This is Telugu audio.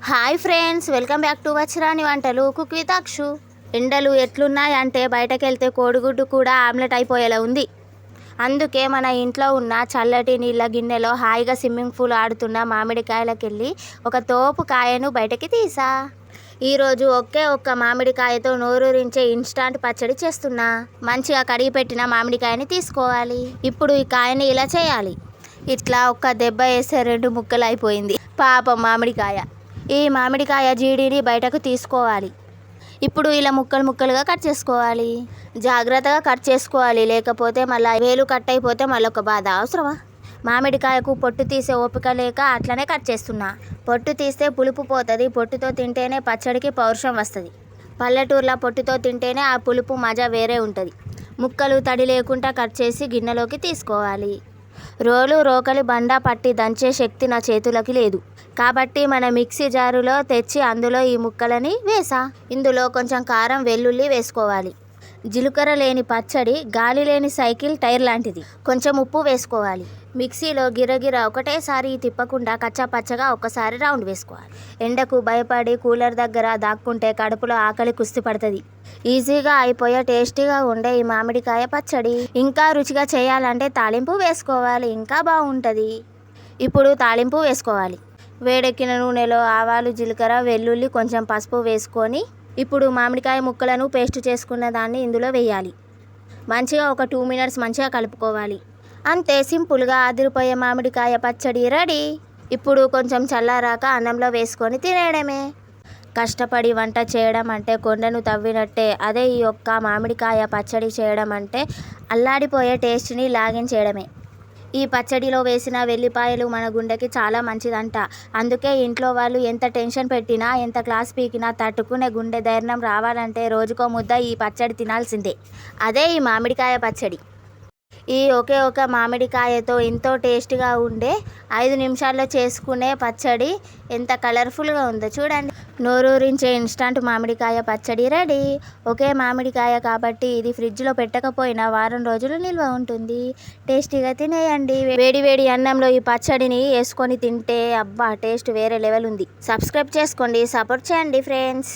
Hi friends, welcome back to వచ్చిరాని వంటలు కుక్ విత్ అక్షు. ఎండలు ఎట్లున్నాయంటే బయటకు వెళ్తే కోడిగుడ్డు కూడా ఆమ్లెట్ అయిపోయేలా ఉంది. అందుకే మన ఇంట్లో ఉన్న చల్లటి నీళ్ళ గిన్నెలో హాయిగా స్విమ్మింగ్ పూల్ ఆడుతున్న మామిడికాయలకెళ్ళి ఒక తోపు కాయను బయటకి తీసా. ఈరోజు ఒక్క మామిడికాయతో నోరూరించే ఇన్స్టాంట్ పచ్చడి చేస్తున్నా. మంచిగా కడిగి పెట్టిన మామిడికాయని తీసుకోవాలి. ఇప్పుడు ఈ కాయని ఇలా చేయాలి. ఇట్లా ఒక్క దెబ్బ వేస్తే 2 ముక్కలు అయిపోయింది. పాపం మామిడికాయ. ఈ మామిడికాయ జీడిని బయటకు తీసుకోవాలి. ఇప్పుడు ఇలా ముక్కలుగా కట్ చేసుకోవాలి. జాగ్రత్తగా కట్ చేసుకోవాలి, లేకపోతే మళ్ళీ వేలు కట్ అయిపోతే మళ్ళీ ఒక బాధ అవసరమా? మామిడికాయకు పొట్టు తీసే ఓపిక లేక అట్లనే కట్ చేస్తున్నా. పొట్టు తీస్తే పులుపు పోతుంది. పొట్టుతో తింటేనే పచ్చడికి పౌరుషం వస్తుంది. పల్లెటూరులో పొట్టుతో తింటేనే ఆ పులుపు మజా వేరే ఉంటుంది. ముక్కలు తడి లేకుండా కట్ చేసి గిన్నెలోకి తీసుకోవాలి. రోకలి బండ పట్టి దంచే శక్తి నా చేతులకి లేదు కాబట్టి మన మిక్సీ జారులో తెచ్చి అందులో ఈ ముక్కలని వేసా. ఇందులో కొంచెం కారం, వెల్లుల్లి వేసుకోవాలి. జీలకర్ర లేని పచ్చడి గాలి లేని సైకిల్ టైర్ లాంటిది. కొంచెం ఉప్పు వేసుకోవాలి. మిక్సీలో గిరగిర ఒకటేసారి తిప్పకుండా కచ్చా పచ్చగా ఒకసారి రౌండ్ వేసుకోవాలి. ఎండకు భయపడి కూలర్ దగ్గర దాక్కుంటే కడుపులో ఆకలి కుస్తీ పడుతుంది. ఈజీగా అయిపోయే టేస్టీగా ఉండే ఈ మామిడికాయ పచ్చడి ఇంకా రుచిగా చేయాలంటే తాలింపు వేసుకోవాలి, ఇంకా బాగుంటుంది. ఇప్పుడు తాలింపు వేసుకోవాలి. వేడెక్కిన నూనెలో ఆవాలు, జీలకర్ర, వెల్లుల్లి, కొంచెం పసుపు వేసుకొని ఇప్పుడు మామిడికాయ ముక్కలను పేస్ట్ చేసుకున్న దాన్ని ఇందులో వేయాలి. మంచిగా ఒక 2 మినిట్స్ మంచిగా కలుపుకోవాలి. అంతే, సింపుల్గా అదిరిపోయే మామిడికాయ పచ్చడి రెడీ. ఇప్పుడు కొంచెం చల్లారాక అన్నంలో వేసుకొని తినేయడమే. కష్టపడి వంట చేయడం అంటే కొండను తవ్వినట్టే. అదే ఈ మామిడికాయ పచ్చడి చేయడం అంటే అల్లాడిపోయే టేస్ట్ని లాగించేయడమే. ఈ పచ్చడిలో వేసిన వెల్లిపాయలు మన గుండెకి చాలా మంచిదంట. అందుకే ఇంట్లో వాళ్ళు ఎంత టెన్షన్ పెట్టినా, ఎంత క్లాస్ పీకినా తట్టుకునే గుండె ధైర్యం రావాలంటే రోజుకో ముద్ద ఈ పచ్చడి తినాల్సిందే. అదే ఈ మామిడికాయ పచ్చడి. ఈ ఒకే మామిడికాయతో ఎంతో టేస్ట్గా ఉండే 5 నిమిషాల్లో చేసుకునే పచ్చడి ఎంత కలర్ఫుల్గా ఉందో చూడండి. నోరూరించే ఇన్స్టంట్ మామిడికాయ పచ్చడి రెడీ. ఒకే మామిడికాయ కాబట్టి ఇది ఫ్రిడ్జ్లో పెట్టకపోయినా వారం రోజులు నిల్వ ఉంటుంది. టేస్టీగా తినేయండి. వేడి అన్నంలో ఈ పచ్చడిని వేసుకొని తింటే అబ్బా టేస్ట్ వేరే లెవెల్ ఉంది. సబ్స్క్రైబ్ చేసుకోండి, సపోర్ట్ చేయండి ఫ్రెండ్స్.